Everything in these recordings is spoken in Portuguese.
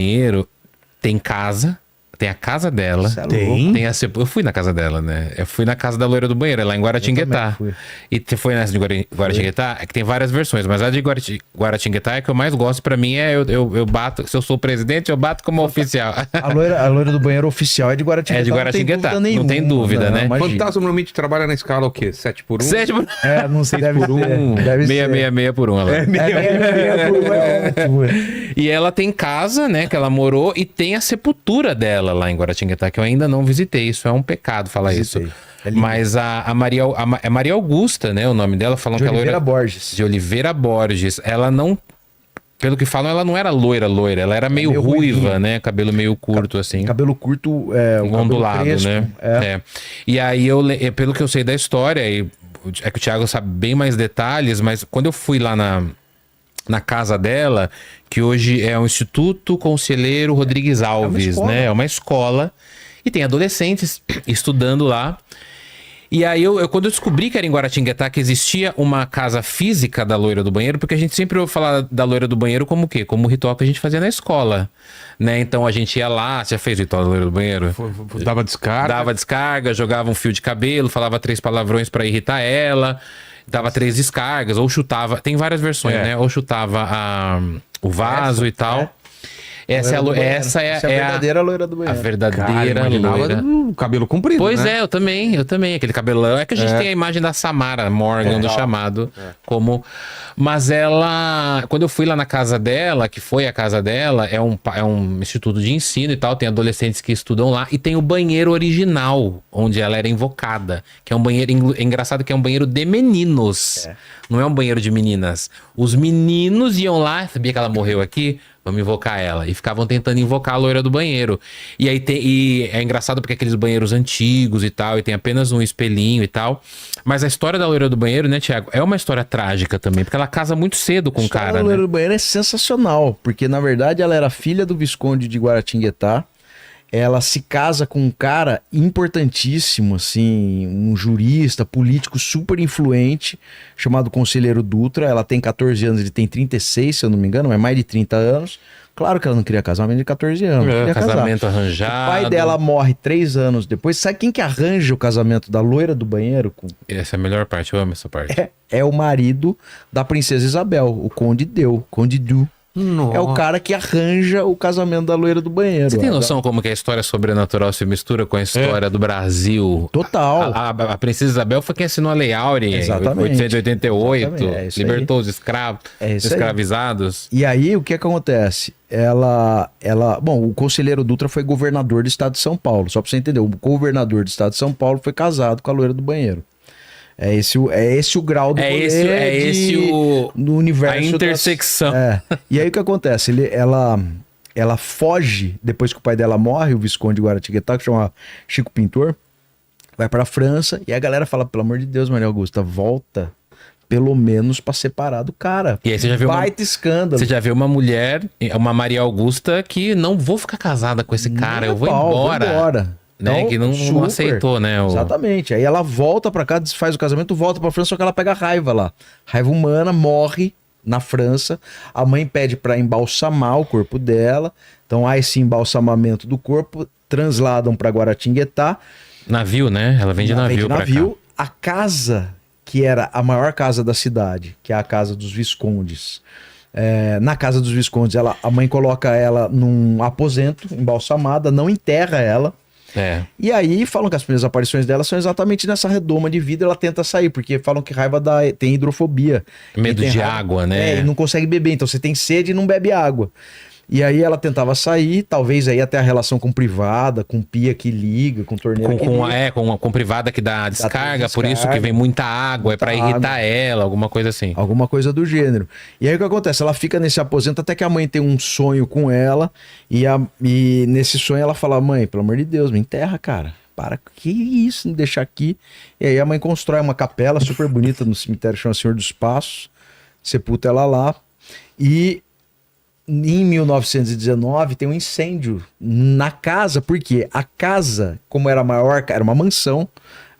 Banheiro tem casa, tem a casa dela. Tem? Eu fui na casa dela, né? Eu fui na casa da loira do banheiro, lá em Guaratinguetá. E você foi nessa de Guaratinguetá? É que tem várias versões, mas a de Guaratinguetá é que eu mais gosto. Pra mim é eu bato, se eu sou o presidente, eu bato como oficial. A loira do banheiro oficial é de Guaratinguetá. É de Guaratinguetá, não tem dúvida, né? Fantasma normalmente trabalha na escala o quê? 7 por 1? 7 por 1. É, não sei, deve por ser. um. Deve ser. 666 por 1. Ela. É, 666 por 1 é ótimo. E ela tem casa, né, que ela morou, e tem a sepultura dela lá em Guaratinguetá, que eu ainda não visitei. Isso é um pecado falar Visitei. isso. É lindo. Mas a Maria, é Maria Augusta, né, o nome dela, falam De que ela Oliveira Borges. de Oliveira Borges. Ela não, pelo que falam, ela não era loira, ela era meio meio ruiva, ruivinha. né, cabelo meio curto assim. Cabelo curto, o Ondulado, cabelo crespo, né? É. E aí, pelo que eu sei da história, é que o Thiago sabe bem mais detalhes, mas quando eu fui lá na casa dela, que hoje é o Instituto Conselheiro Rodrigues Alves, né? É uma escola. E tem adolescentes estudando lá. E aí, quando eu descobri que era em Guaratinguetá, que existia uma casa física da loira do banheiro, porque a gente sempre ouve falar da loira do banheiro como o quê? Como o ritual que a gente fazia na escola, né? Então a gente ia lá, você já fez o ritual da loira do banheiro? Dava descarga. Dava descarga, jogava um fio de cabelo, falava 3 palavrões pra irritar ela, dava 3 descargas, ou chutava, tem várias versões, né? Ou chutava o vaso e tal. Essa é a verdadeira loira do a banheiro. verdadeira loira. O cabelo comprido, Pois né? eu também. Aquele cabelão. É que a gente tem a imagem da Samara Morgan, do chamado, como... Mas ela... Quando eu fui lá na casa dela, que foi a casa dela, é um instituto de ensino e tal, tem adolescentes que estudam lá, e tem o banheiro original, onde ela era invocada, que é um banheiro... É engraçado que é um banheiro de meninos. Não é um banheiro de meninas. Os meninos iam lá, sabia que ela morreu aqui? Vamos invocar ela. E ficavam tentando invocar a loira do banheiro. E aí e é engraçado porque aqueles banheiros antigos e tal, e tem apenas um espelhinho e tal. Mas a história da loira do banheiro, né, Thiago? É uma história trágica também, porque ela casa muito cedo com o cara, A loira né? do banheiro é sensacional, porque na verdade ela era filha do Visconde de Guaratinguetá. Ela se casa com um cara importantíssimo, assim, um jurista, político super influente, chamado Conselheiro Dutra. Ela tem 14 anos, ele tem 36, se eu não me engano, é mais de 30 anos. Claro que ela não queria casar, mas de 14 anos. Queria Casamento casar. arranjado. O pai dela morre 3 anos depois. Sabe quem que arranja o casamento da loira do banheiro? Essa é a melhor parte, eu amo essa parte. É o marido da princesa Isabel, o Conde Conde Du. Nossa. É o cara que arranja o casamento da loira do banheiro. Você tem noção como que a história sobrenatural se mistura com a história do Brasil? Total. A princesa Isabel foi quem assinou a Lei Áurea em 888, Exatamente, é isso libertou os escravos, É isso aí. escravizados. E aí, o que acontece? Bom, o Conselheiro Dutra foi governador do estado de São Paulo. Só pra você entender, o governador do estado de São Paulo foi casado com a loira do banheiro. É esse o grau do no universo. A intersecção. E aí o que acontece? Ela foge depois que o pai dela morre, o Visconde de Guaratinguetá, que chama Chico Pintor, vai pra França e a galera fala, pelo amor de Deus, Maria Augusta, volta pelo menos pra separar do cara. E aí você já viu baita escândalo. Você já vê uma mulher, uma Maria Augusta, que não vou ficar casada com esse cara, eu vou embora. Né? Então, Que não aceitou, né? Exatamente. Aí ela volta pra cá, desfaz o casamento, volta pra França, só que ela pega raiva lá. Raiva humana, morre na França. A mãe pede pra embalsamar o corpo dela. Então há esse embalsamamento do corpo, transladam pra Guaratinguetá. Navio, né? Ela vem de navio pra cá. A casa, que era a maior casa da cidade, que é a casa dos Viscondes. Na casa dos Viscondes, a mãe coloca ela num aposento, embalsamada, não enterra ela. E aí falam que as primeiras aparições dela são exatamente nessa redoma de vidro. Ela tenta sair, porque falam que raiva tem hidrofobia. Medo de água, né? E não consegue beber, então você tem sede e não bebe água. E aí ela tentava sair, talvez aí até a relação com privada, com pia que liga, com torneira que liga. Com privada que dá descarga, por isso que vem muita água, é pra irritar ela, alguma coisa assim. Alguma coisa do gênero. E aí o que acontece? Ela fica nesse aposento até que a mãe tem um sonho com ela, e nesse sonho ela fala, mãe, pelo amor de Deus, me enterra, cara. Para, que isso, me deixar aqui. E aí a mãe constrói uma capela super bonita no cemitério, chama Senhor dos Passos, sepulta ela lá, e em 1919 tem um incêndio na casa, porque a casa, como era maior, era uma mansão,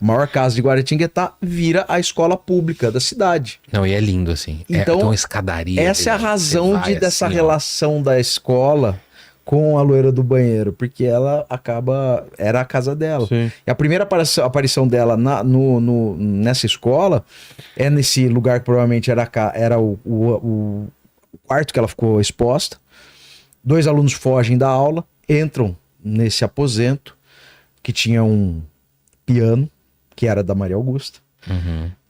a maior casa de Guaratinguetá, vira a escola pública da cidade. Não, e é lindo assim. Então, tem uma escadaria. Essa é a razão dessa assim, relação da escola com a loira do banheiro? Porque ela acaba... Era a casa dela. Sim. E a primeira aparição dela nessa escola é nesse lugar que provavelmente era o quarto que ela ficou exposta. 2 alunos fogem da aula, entram nesse aposento que tinha um piano, que era da Maria Augusta.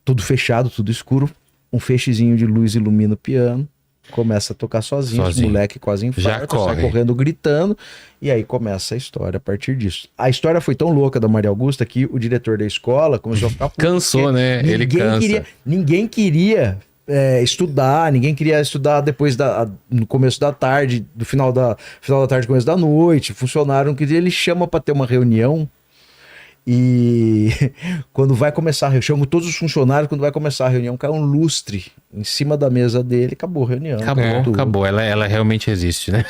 Tudo fechado, tudo escuro. Um feixezinho de luz ilumina o piano. Começa a tocar sozinho. Os moleque quase infarta, sai correndo, gritando. E aí começa a história a partir disso. A história foi tão louca da Maria Augusta que o diretor da escola começou a ficar... Cansou, né? Ele cansa. Ninguém queria estudar, ninguém queria estudar no começo da tarde, do final da tarde, começo da noite. Funcionário não queria, ele chama para ter uma reunião. E quando vai começar, eu chamo todos os funcionários, quando vai começar a reunião, cai um lustre em cima da mesa dele, acabou a reunião. Acabou. Ela realmente existe, né?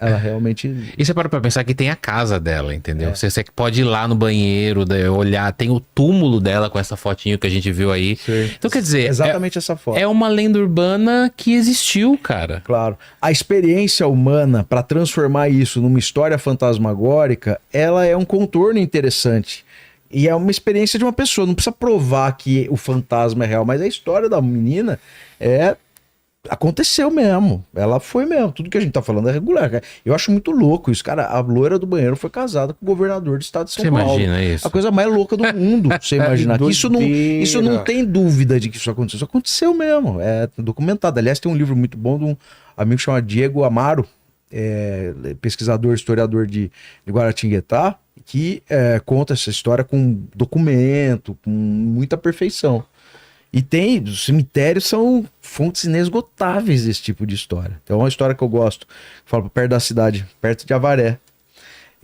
Ela realmente... E você para pra pensar que tem a casa dela, entendeu? Você pode ir lá no banheiro, olhar, tem o túmulo dela com essa fotinho que a gente viu aí. Sim. Então, quer dizer... Exatamente essa foto. É uma lenda urbana que existiu, cara. Claro. A experiência humana, para transformar isso numa história fantasmagórica, ela é um contorno interessante. E é uma experiência de uma pessoa. Não precisa provar que o fantasma é real, mas a história da menina aconteceu mesmo. Ela foi mesmo. Tudo que a gente tá falando é regular. Eu acho muito louco isso. Cara, a loira do banheiro foi casada com o governador do estado de São Paulo. Você imagina isso? A coisa mais louca do mundo, você imaginar. Que isso não tem dúvida de que isso aconteceu. Isso aconteceu mesmo. É documentado. Aliás, tem um livro muito bom de um amigo chamado Diego Amaro, pesquisador, historiador de Guaratinguetá, que conta essa história com documento, com muita perfeição. E os cemitérios são fontes inesgotáveis desse tipo de história. Então é uma história que eu gosto, falo perto da cidade, perto de Avaré,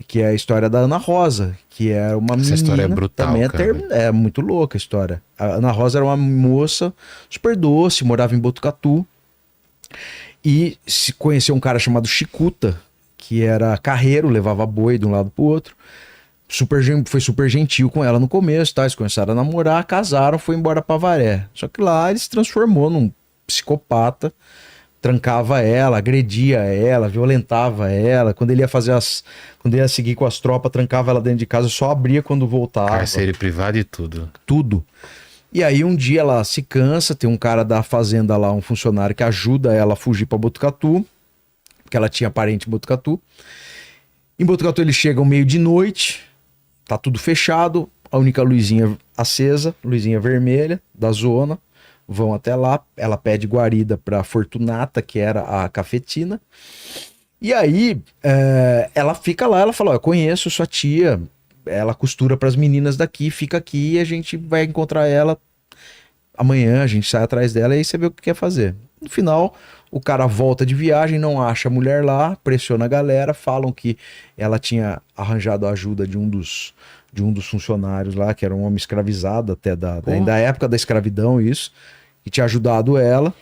que é a história da Ana Rosa, que era uma menina... Essa história é brutal, também cara. É muito louca a história. A Ana Rosa era uma moça super doce, morava em Botucatu, e se conheceu um cara chamado Chicuta, que era carreiro, levava boi de um lado pro outro. Foi super gentil com ela no começo, tá? Eles começaram a namorar, casaram, foi embora pra Avaré. Só que lá ele se transformou num psicopata, trancava ela, agredia ela, violentava ela. Quando ele ia seguir com as tropas, trancava ela dentro de casa, só abria quando voltava. Cárcere privado e tudo. Tudo. E aí um dia ela se cansa, tem um cara da fazenda lá, um funcionário que ajuda ela a fugir pra Botucatu, porque ela tinha parente em Botucatu. Em Botucatu eles chegam meio de noite, tá tudo fechado, a única luzinha acesa, luzinha vermelha da zona, vão até lá, ela pede guarida pra Fortunata, que era a cafetina, e aí ela fica lá, ela fala, eu conheço sua tia, ela costura pras meninas daqui, fica aqui e a gente vai encontrar ela amanhã, a gente sai atrás dela e aí você vê o que quer fazer. No final, o cara volta de viagem, não acha a mulher lá, pressiona a galera, falam que ela tinha arranjado a ajuda de um dos funcionários lá, que era um homem escravizado até da época da escravidão, isso, que tinha ajudado ela.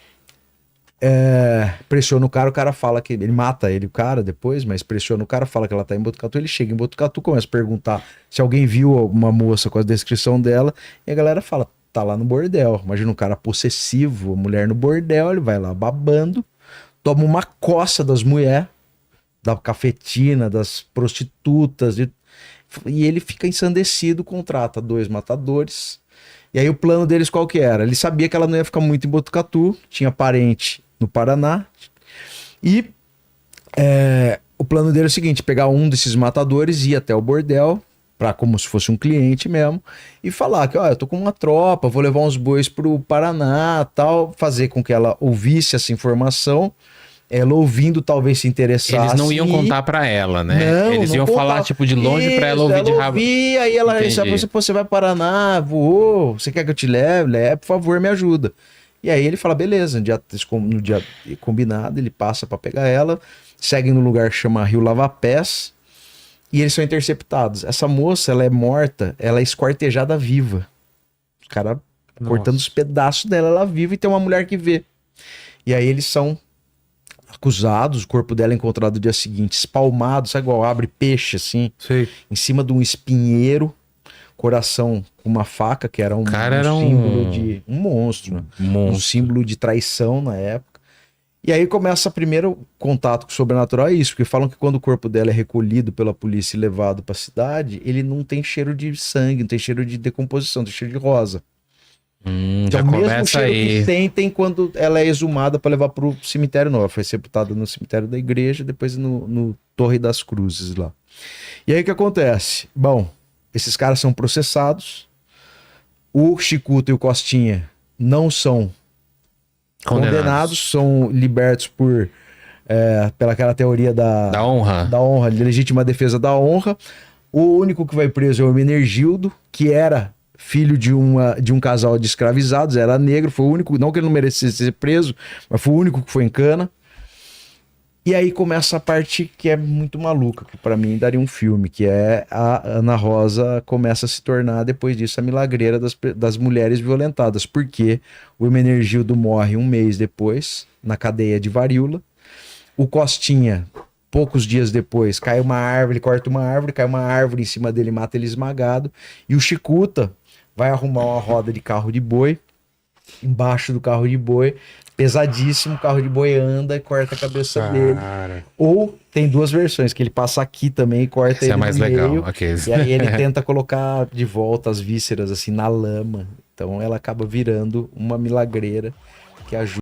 Pressiona o cara fala que... Ele mata ele, o cara, depois, mas pressiona o cara, fala que ela tá em Botucatu, ele chega em Botucatu, começa a perguntar se alguém viu uma moça com a descrição dela, e a galera fala, tá lá no bordel. Imagina um cara possessivo, a mulher no bordel, ele vai lá babando, toma uma coça das mulheres, da cafetina, das prostitutas, e ele fica ensandecido, contrata 2 matadores. E aí o plano deles qual que era? Ele sabia que ela não ia ficar muito em Botucatu, tinha parente no Paraná, e o plano dele é o seguinte, pegar um desses matadores, ir até o bordel, como se fosse um cliente mesmo, e falar que, eu tô com uma tropa, vou levar uns bois pro Paraná, tal, fazer com que ela ouvisse essa informação, ela ouvindo talvez se interessasse. Eles não iam contar pra ela, né? Não, eles iam falar tipo de longe pra ela ouvir de rabo. E aí ela disse, você vai para Paraná, voou, você quer que eu te leve? Por favor, me ajuda. E aí ele fala, beleza, no dia combinado, ele passa pra pegar ela, segue no lugar que chama Rio Lava-Pés, e eles são interceptados. Essa moça, ela é morta, ela é esquartejada viva. Os caras cortando os pedaços dela, ela viva, e tem uma mulher que vê. E aí eles são acusados, o corpo dela é encontrado no dia seguinte, espalmado, sabe igual abre peixe, assim, Sei. em cima de um espinheiro, coração com uma faca, que era símbolo de... Um monstro, né? Um símbolo de traição na época. E aí começa o primeiro contato com o sobrenatural, é isso, porque falam que quando o corpo dela é recolhido pela polícia e levado pra cidade, ele não tem cheiro de sangue, não tem cheiro de decomposição, tem cheiro de rosa. Já É o mesmo começa cheiro que aí. sentem quando ela é exumada para levar pro cemitério novo. Ela foi sepultada no cemitério da igreja, depois no Torre das Cruzes lá. E aí o que acontece? Bom, esses caras são processados. O Chicuta e o Costinha não são condenados, são libertos por pela aquela teoria Da honra. da honra, de legítima defesa da honra. O único que vai preso é o Hermenegildo, que era filho de um casal de escravizados, era negro, foi o único, não que ele não merecesse ser preso, mas foi o único que foi em cana. E aí começa a parte que é muito maluca, que pra mim daria um filme, que é a Ana Rosa começa a se tornar, depois disso, a milagreira das mulheres violentadas, porque o Hermenegildo morre um mês depois, na cadeia de varíola. O Costinha, poucos dias depois, cai uma árvore, corta uma árvore, cai uma árvore em cima dele, mata ele esmagado. E o Chicuta vai arrumar uma roda de carro de boi, embaixo do carro de boi, pesadíssimo, o carro de boi anda e corta a cabeça dele. Ou tem duas versões, que ele passa aqui também e corta Essa ele é mais no legal. meio, Ok. e aí ele tenta colocar de volta as vísceras assim na lama. Então ela acaba virando uma milagreira que ajuda